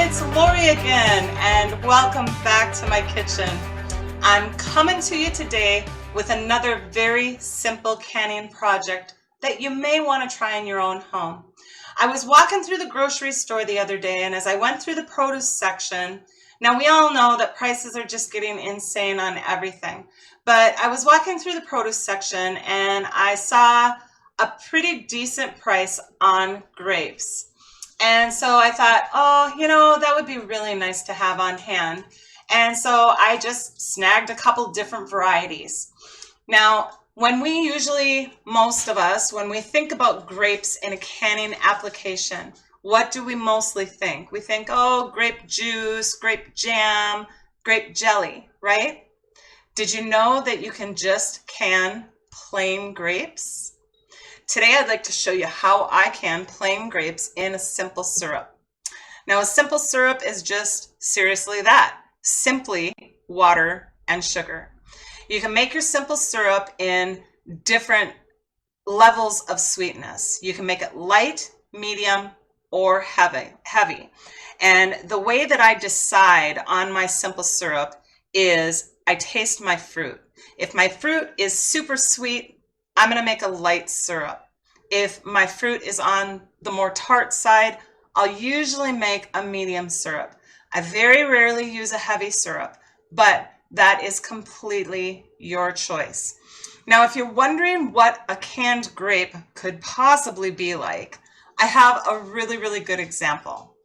it's Lori again, and welcome back to my kitchen. I'm coming to you today with another very simple canning project that you may want to try in your own home. I was walking through the grocery store the other day, and as I went through the produce section, now we all know that prices are just getting insane on everything, but I was walking through the produce section and I saw a pretty decent price on grapes. And so I thought, oh, that would be really nice to have on hand. And so I just snagged a couple different varieties. Now, when most of us, when we think about grapes in a canning application, what do we mostly think? We think, oh, grape juice, grape jam, grape jelly, right? Did you know that you can just can plain grapes? Today I'd like to show you how I can plain grapes in a simple syrup. Now a simple syrup is just seriously that, simply water and sugar. You can make your simple syrup in different levels of sweetness. You can make it light, medium, or heavy. And the way that I decide on my simple syrup is I taste my fruit. If my fruit is super sweet, I'm going to make a light syrup. If my fruit is on the more tart side, I'll usually make a medium syrup. I very rarely use a heavy syrup, but that is completely your choice. Now, if you're wondering what a canned grape could possibly be like, I have a really, really good example.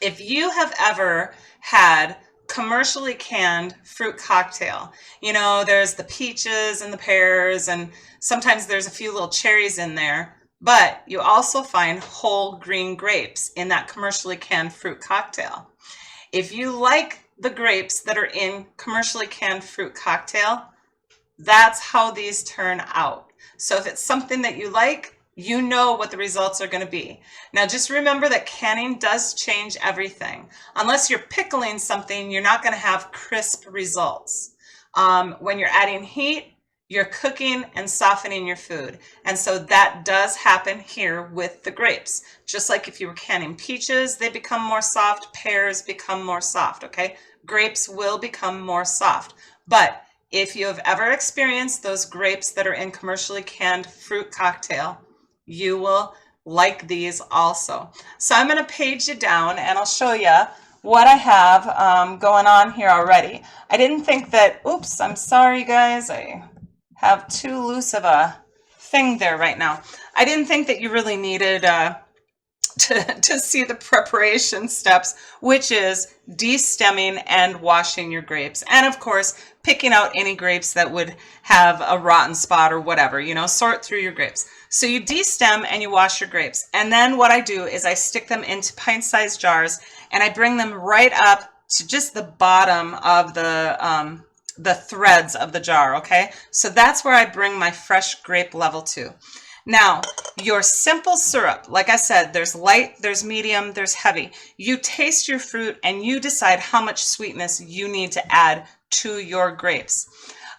If you have ever had commercially canned fruit cocktail, there's the peaches and the pears, and sometimes there's a few little cherries in there, but you also find whole green grapes in that commercially canned fruit cocktail. If you like the grapes that are in commercially canned fruit cocktail, that's how these turn out. So if it's something that you like, you know what the results are going to be. Now just remember that canning does change everything. Unless you're pickling something, you're not going to have crisp results. When you're adding heat, you're cooking and softening your food. And so that does happen here with the grapes. Just like if you were canning peaches, they become more soft, pears become more soft, okay? Grapes will become more soft. But if you have ever experienced those grapes that are in commercially canned fruit cocktail, you will like these also. So I'm going to page you down and I'll show you what I have going on here already. I didn't think that, oops, I'm sorry guys, I have too loose of a thing there right now. I didn't think that you really needed to see the preparation steps, which is de-stemming and washing your grapes. And of course, picking out any grapes that would have a rotten spot or whatever, sort through your grapes. So you de-stem and you wash your grapes. And then what I do is I stick them into pint-sized jars and I bring them right up to just the bottom of the threads of the jar, okay? So that's where I bring my fresh grape level to. Now, your simple syrup, like I said, there's light, there's medium, there's heavy. You taste your fruit and you decide how much sweetness you need to add to your grapes.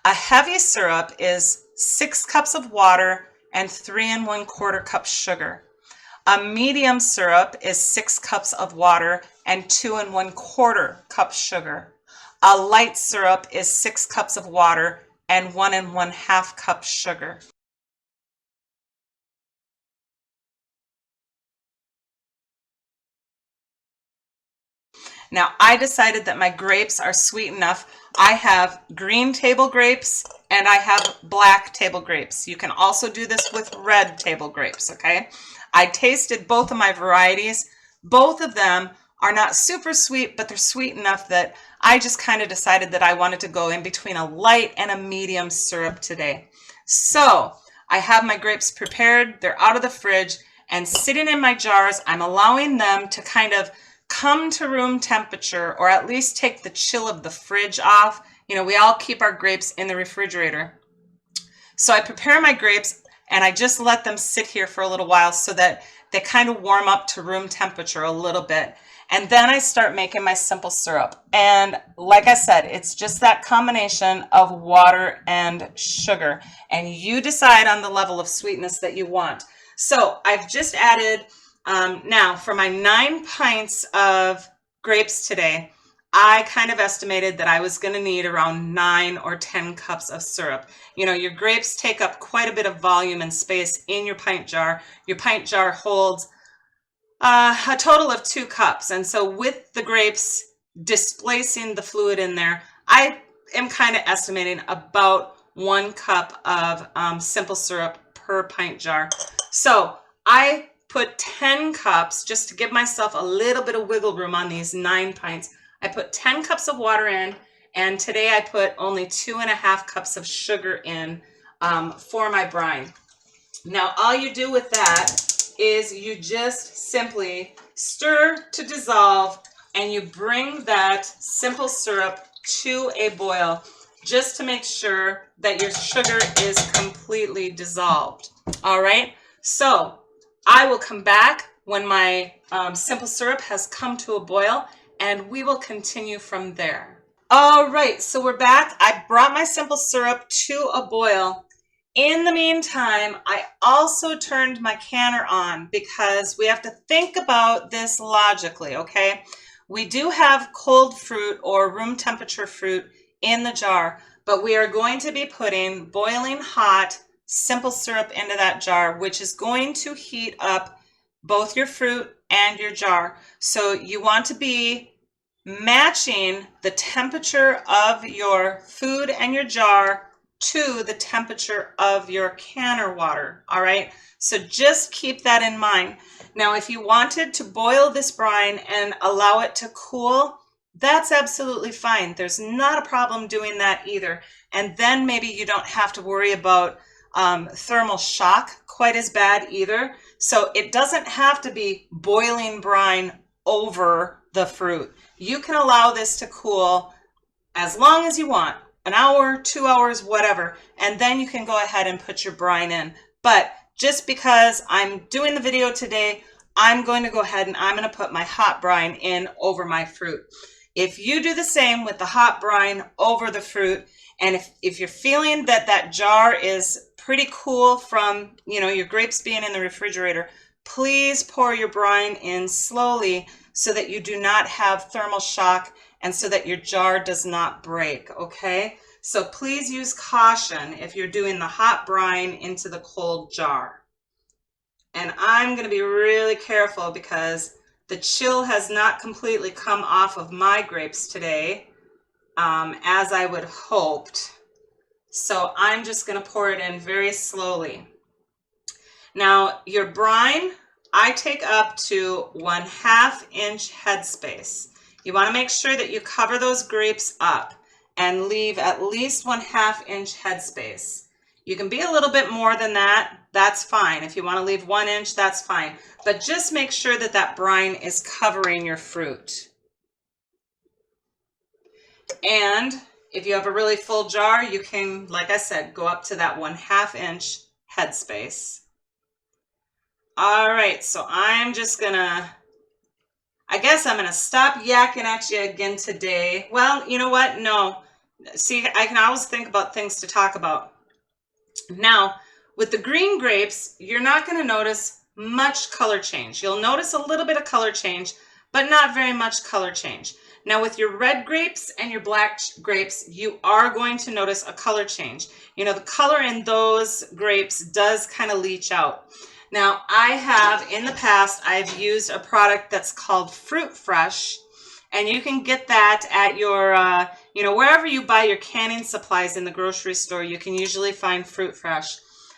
A heavy syrup is 6 cups of water and 3 1/4 cups sugar. A medium syrup is 6 cups of water and 2 1/4 cups sugar. A light syrup is 6 cups of water and 1 1/2 cups sugar. Now, I decided that my grapes are sweet enough. I have green table grapes and I have black table grapes. You can also do this with red table grapes, okay? I tasted both of my varieties. Both of them are not super sweet, but they're sweet enough that I just kind of decided that I wanted to go in between a light and a medium syrup today. So I have my grapes prepared. They're out of the fridge and sitting in my jars. I'm allowing them to kind of come to room temperature, or at least take the chill of the fridge off. We all keep our grapes in the refrigerator. So I prepare my grapes and I just let them sit here for a little while so that they kind of warm up to room temperature a little bit. And then I start making my simple syrup. And like I said, it's just that combination of water and sugar. And you decide on the level of sweetness that you want. So I've just added, now for my 9 pints of grapes today, I kind of estimated that I was going to need around 9 or 10 cups of syrup. You know, your grapes take up quite a bit of volume and space in your pint jar. Your pint jar holds a total of 2 cups. And so with the grapes displacing the fluid in there, I am kind of estimating about 1 cup of simple syrup per pint jar. So I put 10 cups just to give myself a little bit of wiggle room on these 9 pints. I put 10 cups of water in, and today I put only 2.5 cups of sugar in for my brine. Now all you do with that is you just simply stir to dissolve, and you bring that simple syrup to a boil just to make sure that your sugar is completely dissolved. All right, so I will come back when my simple syrup has come to a boil, and we will continue from there. All right, so we're back. I brought my simple syrup to a boil. In the meantime, I also turned my canner on because we have to think about this logically, okay? We do have cold fruit or room temperature fruit in the jar, but we are going to be putting boiling hot simple syrup into that jar, which is going to heat up both your fruit and your jar. So you want to be matching the temperature of your food and your jar to the temperature of your canner water. All right, so just keep that in mind. Now if you wanted to boil this brine and allow it to cool, that's absolutely fine. There's not a problem doing that either. And then maybe you don't have to worry about thermal shock quite as bad either. So it doesn't have to be boiling brine over the fruit. You can allow this to cool as long as you want, an hour, 2 hours, whatever, and then you can go ahead and put your brine in. But just because I'm doing the video today, I'm going to go ahead and I'm going to put my hot brine in over my fruit. If you do the same with the hot brine over the fruit, and if you're feeling that that jar is pretty cool from, you know, your grapes being in the refrigerator, please pour your brine in slowly so that you do not have thermal shock and so that your jar does not break, okay? So please use caution if you're doing the hot brine into the cold jar. And I'm going to be really careful because the chill has not completely come off of my grapes today, as I would hoped. So I'm just going to pour it in very slowly. Now your brine, I take up to 1/2 inch headspace. You want to make sure that you cover those grapes up and leave at least 1/2 inch headspace. You can be a little bit more than that, that's fine. If you want to leave 1 inch, that's fine. But just make sure that that brine is covering your fruit. And if you have a really full jar, you can, like I said, go up to that 1/2 inch headspace. All right, so I'm just gonna, I guess I'm gonna stop yakking at you again today. Well, you know what? No. See, I can always think about things to talk about. Now, with the green grapes, you're not gonna notice much color change. You'll notice a little bit of color change, but not very much color change. Now with your red grapes and your black grapes, you are going to notice a color change. You know, the color in those grapes does kind of leach out. Now I have, in the past, I've used a product that's called Fruit Fresh, and you can get that at your, you know, wherever you buy your canning supplies in the grocery store, you can usually find Fruit Fresh.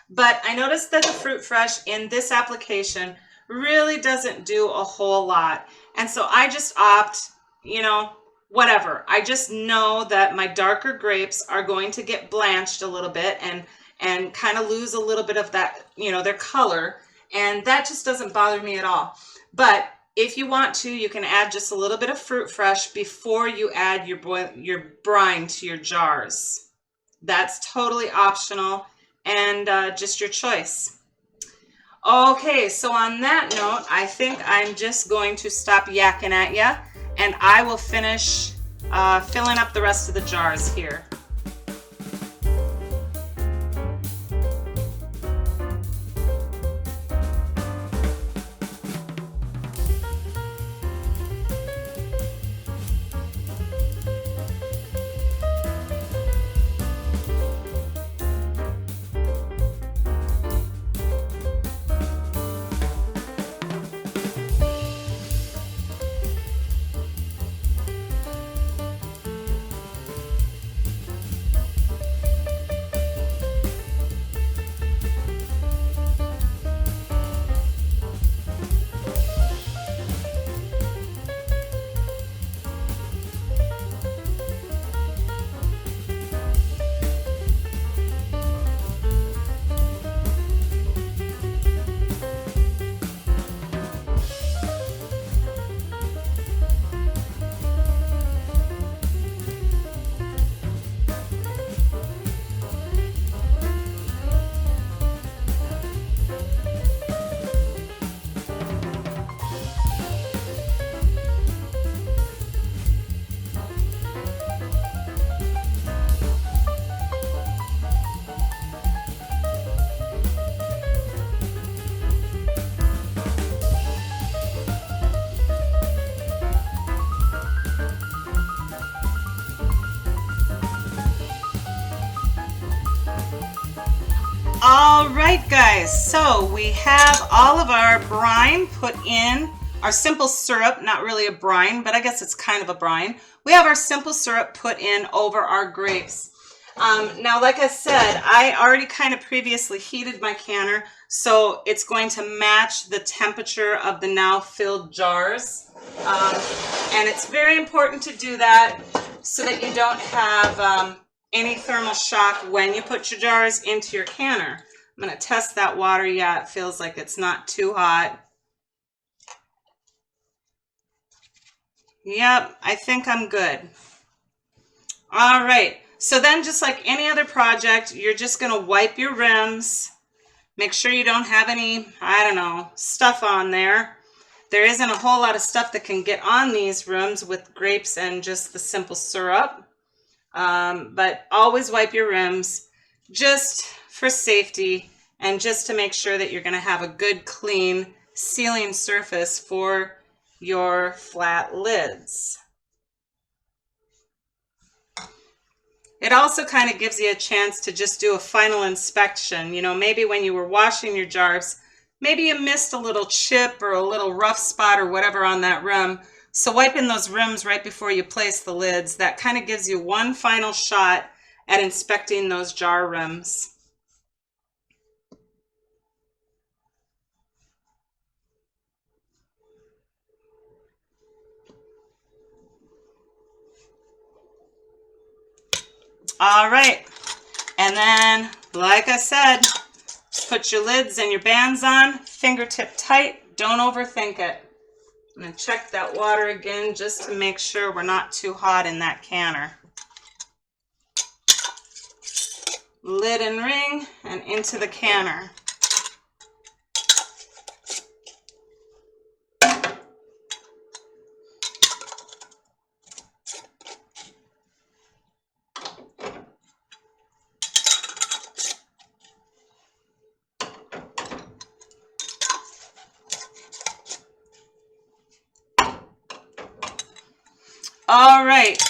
But I noticed that the Fruit Fresh in this application really doesn't do a whole lot. And so I just opt, you know, whatever. I just know that my darker grapes are going to get blanched a little bit and kind of lose a little bit of that, you know, their color. And that just doesn't bother me at all. But if you want to, you can add just a little bit of Fruit Fresh before you add your brine to your jars. That's totally optional and just your choice. Okay, so on that note, I think I'm just going to stop yakking at you, and I will finish filling up the rest of the jars here. right, guys, so we have all of our brine put in, our simple syrup, not really a brine, but I guess it's kind of a brine. We have our simple syrup put in over our grapes. Now, like I said, I already kind of previously heated my canner, so it's going to match the temperature of the now filled jars. And it's very important to do that so that you don't have any thermal shock when you put your jars into your canner. I'm going to test that water. Yeah, it feels like it's not too hot. Yep, I think I'm good. All right, so then just like any other project, you're just going to wipe your rims. Make sure you don't have any, I don't know, stuff on there. There isn't a whole lot of stuff that can get on these rims with grapes and just the simple syrup. But always wipe your rims just for safety and just to make sure that you're going to have a good, clean sealing surface for your flat lids. It also kind of gives you a chance to just do a final inspection. You know, maybe when you were washing your jars, maybe you missed a little chip or a little rough spot or whatever on that rim. So wiping those rims right before you place the lids, that kind of gives you one final shot at inspecting those jar rims. All right, and then, like I said, put your lids and your bands on, fingertip tight, don't overthink it. I'm going to check that water again just to make sure we're not too hot in that canner. Lid and ring and into the canner. All right,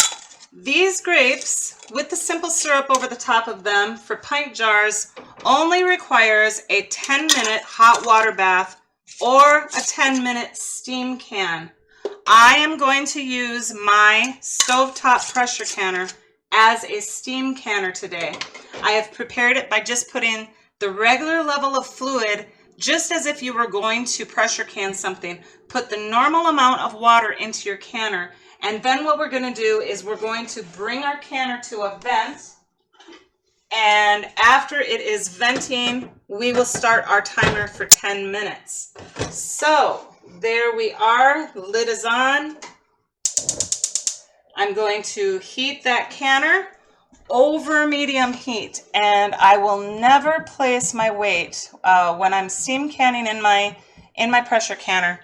these grapes with the simple syrup over the top of them for pint jars only requires a 10-minute hot water bath or a 10-minute steam can. I am going to use my stovetop pressure canner as a steam canner today. I have prepared it by just putting the regular level of fluid, just as if you were going to pressure can something. Put the normal amount of water into your canner. And then what we're going to do is we're going to bring our canner to a vent, and after it is venting, we will start our timer for 10 minutes. So there we are, the lid is on. I'm going to heat that canner over medium heat, and I will never place my weight when I'm steam canning in my pressure canner.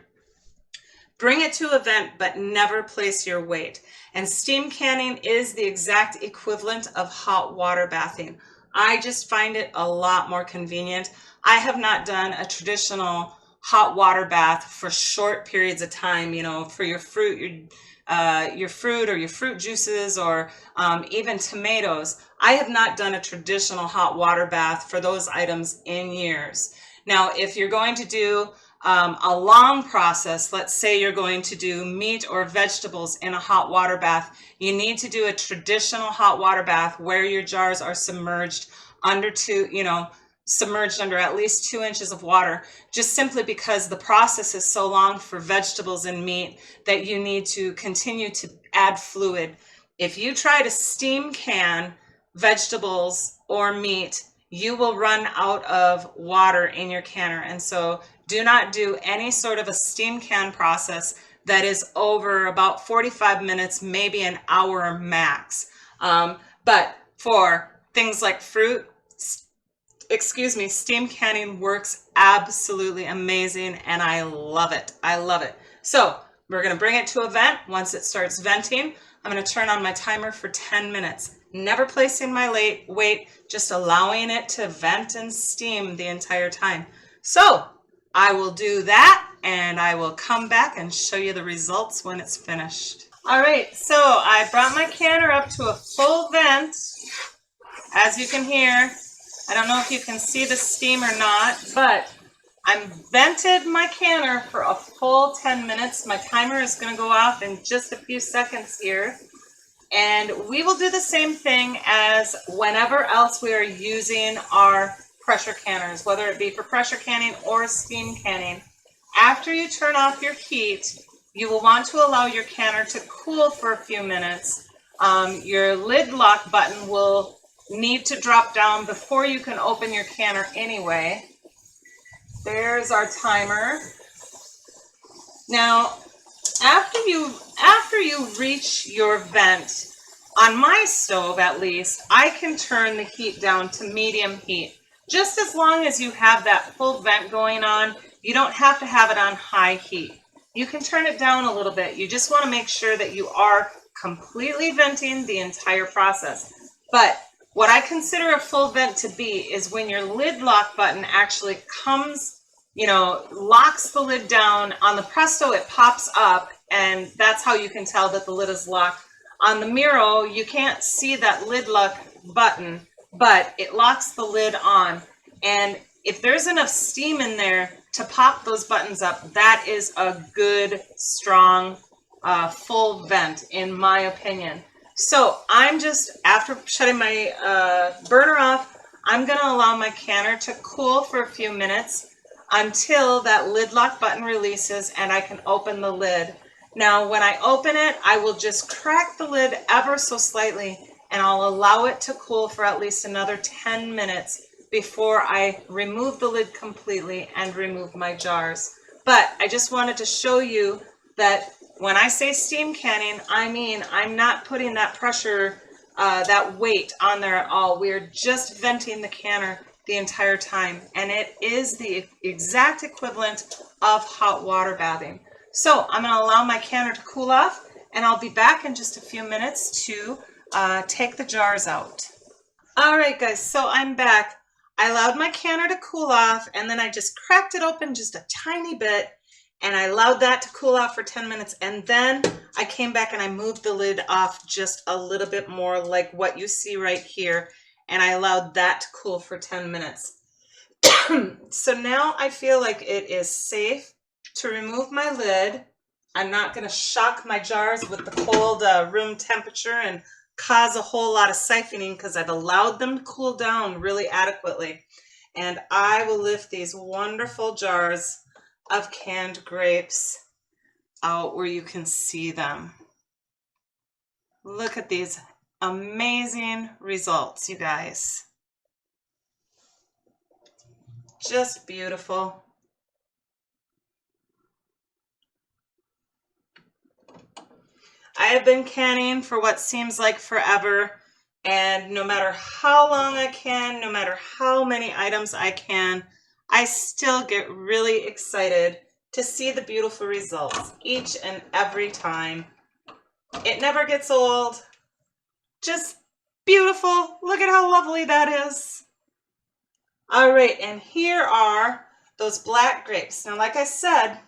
Bring it to a vent, but never place your weight. And steam canning is the exact equivalent of hot water bathing. I just find it a lot more convenient. I have not done a traditional hot water bath for short periods of time, you know, for your fruit or your fruit juices, or even tomatoes. I have not done a traditional hot water bath for those items in years. Now, if you're going to do a long process, let's say you're going to do meat or vegetables in a hot water bath, you need to do a traditional hot water bath where your jars are submerged under submerged under at least 2 inches of water, just simply because the process is so long for vegetables and meat that you need to continue to add fluid. If you try to steam can vegetables or meat, you will run out of water in your canner. And so do not do any sort of a steam can process that is over about 45 minutes, maybe an hour max. But for things like fruit, steam canning works absolutely amazing, and I love it. I love it. So we're going to bring it to a vent. Once it starts venting, I'm going to turn on my timer for 10 minutes. Never placing my weight, just allowing it to vent and steam the entire time. So I will do that, and I will come back and show you the results when it's finished. All right, so I brought my canner up to a full vent. As you can hear, I don't know if you can see the steam or not, but I'm vented my canner for a full 10 minutes. My timer is going to go off in just a few seconds here. And we will do the same thing as whenever else we are using our pressure canners, whether it be for pressure canning or steam canning. After you turn off your heat, you will want to allow your canner to cool for a few minutes. Your lid lock button will need to drop down before you can open your canner anyway. There's our timer. Now, after you reach your vent, on my stove at least, I can turn the heat down to medium heat. Just as long as you have that full vent going on, you don't have to have it on high heat. You can turn it down a little bit. You just want to make sure that you are completely venting the entire process. But what I consider a full vent to be is when your lid lock button actually comes, locks the lid down. On the Presto, it pops up, and that's how you can tell that the lid is locked. On the Miro, you can't see that lid lock button, but it locks the lid on. And if there's enough steam in there to pop those buttons up, that is a good, strong, full vent, in my opinion. So I'm just, after shutting my burner off, I'm going to allow my canner to cool for a few minutes until that lid lock button releases and I can open the lid. Now, when I open it, I will just crack the lid ever so slightly, and I'll allow it to cool for at least another 10 minutes before I remove the lid completely and remove my jars. But I just wanted to show you that when I say steam canning, I mean I'm not putting that pressure, that weight on there at all. We're just venting the canner the entire time, and it is the exact equivalent of hot water bathing. So I'm going to allow my canner to cool off, and I'll be back in just a few minutes to take the jars out. All right, guys, so I'm back. I allowed my canner to cool off, and then I just cracked it open just a tiny bit, and I allowed that to cool off for 10 minutes, and then I came back and I moved the lid off just a little bit more, like what you see right here, and I allowed that to cool for 10 minutes. So now I feel like it is safe to remove my lid. I'm not going to shock my jars with the cold room temperature and cause a whole lot of siphoning because I've allowed them to cool down really adequately. And I will lift these wonderful jars of canned grapes out where you can see them. Look at these amazing results, you guys. Just beautiful. I have been canning for what seems like forever, and no matter how long I can, no matter how many items I can, I still get really excited to see the beautiful results each and every time. It never gets old. Just beautiful. Look at how lovely that is. All right, and here are those black grapes. Now, like I said,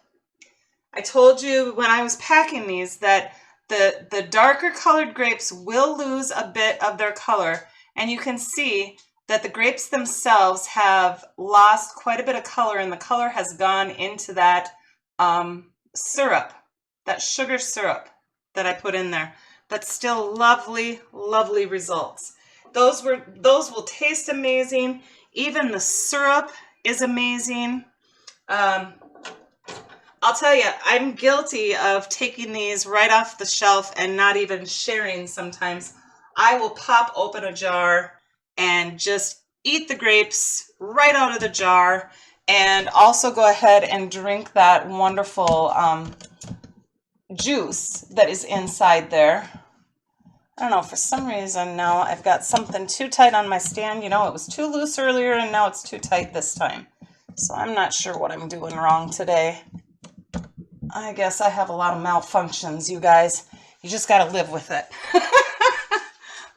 I told you when I was packing these that the darker colored grapes will lose a bit of their color, and you can see that the grapes themselves have lost quite a bit of color, and the color has gone into that syrup, that sugar syrup that I put in there. But still lovely, lovely results. Those will taste amazing. Even the syrup is amazing. I'll tell you, I'm guilty of taking these right off the shelf and not even sharing sometimes. I will pop open a jar and just eat the grapes right out of the jar, and also go ahead and drink that wonderful juice that is inside there. I don't know, for some reason now I've got something too tight on my stand. You know, it was too loose earlier and now it's too tight this time. So I'm not sure what I'm doing wrong today. I guess I have a lot of malfunctions, you guys. You just got to live with it.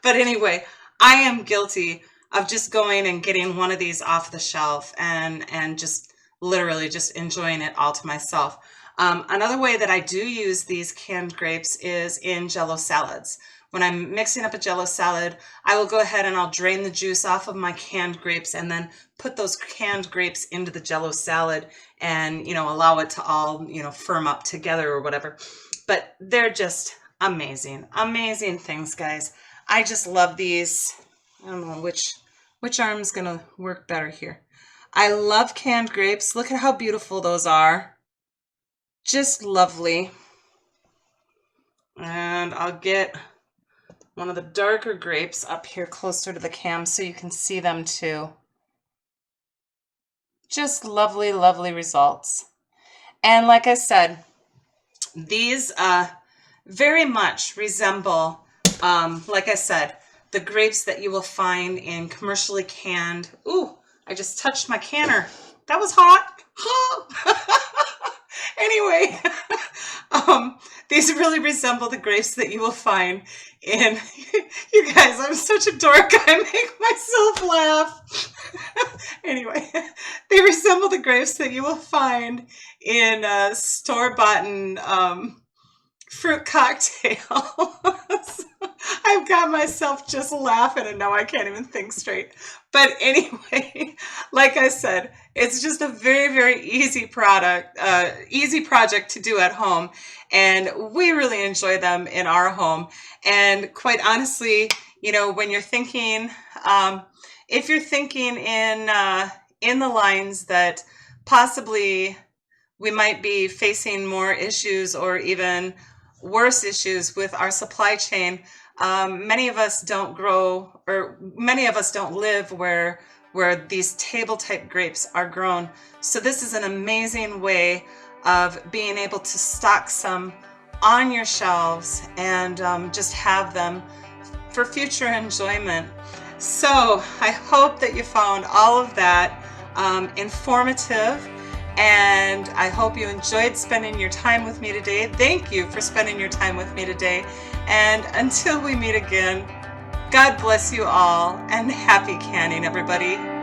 But anyway, I am guilty of just going and getting one of these off the shelf and just literally just enjoying it all to myself. Another way that I do use these canned grapes is in Jello salads. when I'm mixing up a Jell-O salad, I will go ahead and I'll drain the juice off of my canned grapes and then put those canned grapes into the Jell-O salad and, allow it to all, firm up together or whatever. But they're just amazing, amazing things, guys. I just love these. I don't know which arm's gonna work better here. I love canned grapes. Look at how beautiful those are. Just lovely. And I'll get one of the darker grapes up here closer to the cam so you can see them too. Just lovely, lovely results. And like I said, these very much resemble, like I said, the grapes that you will find in commercially canned. Ooh, I just touched my canner. That was hot. Anyway, these really resemble the grapes that you will find in, you guys, I'm such a dork, I make myself laugh. Anyway, they resemble the grapes that you will find in store-bought fruit cocktails. I've got myself just laughing and now I can't even think straight. But anyway, like I said, it's just a very, very easy project to do at home. And we really enjoy them in our home. And quite honestly, when you're thinking, if you're thinking in the lines that possibly we might be facing more issues or even worse issues with our supply chain, many of us don't grow, or many of us don't live where these table type grapes are grown. So this is an amazing way of being able to stock some on your shelves and just have them for future enjoyment. So I hope that you found all of that informative, and I hope you enjoyed spending your time with me today. Thank you for spending your time with me today. And until we meet again, God bless you all and happy canning, everybody.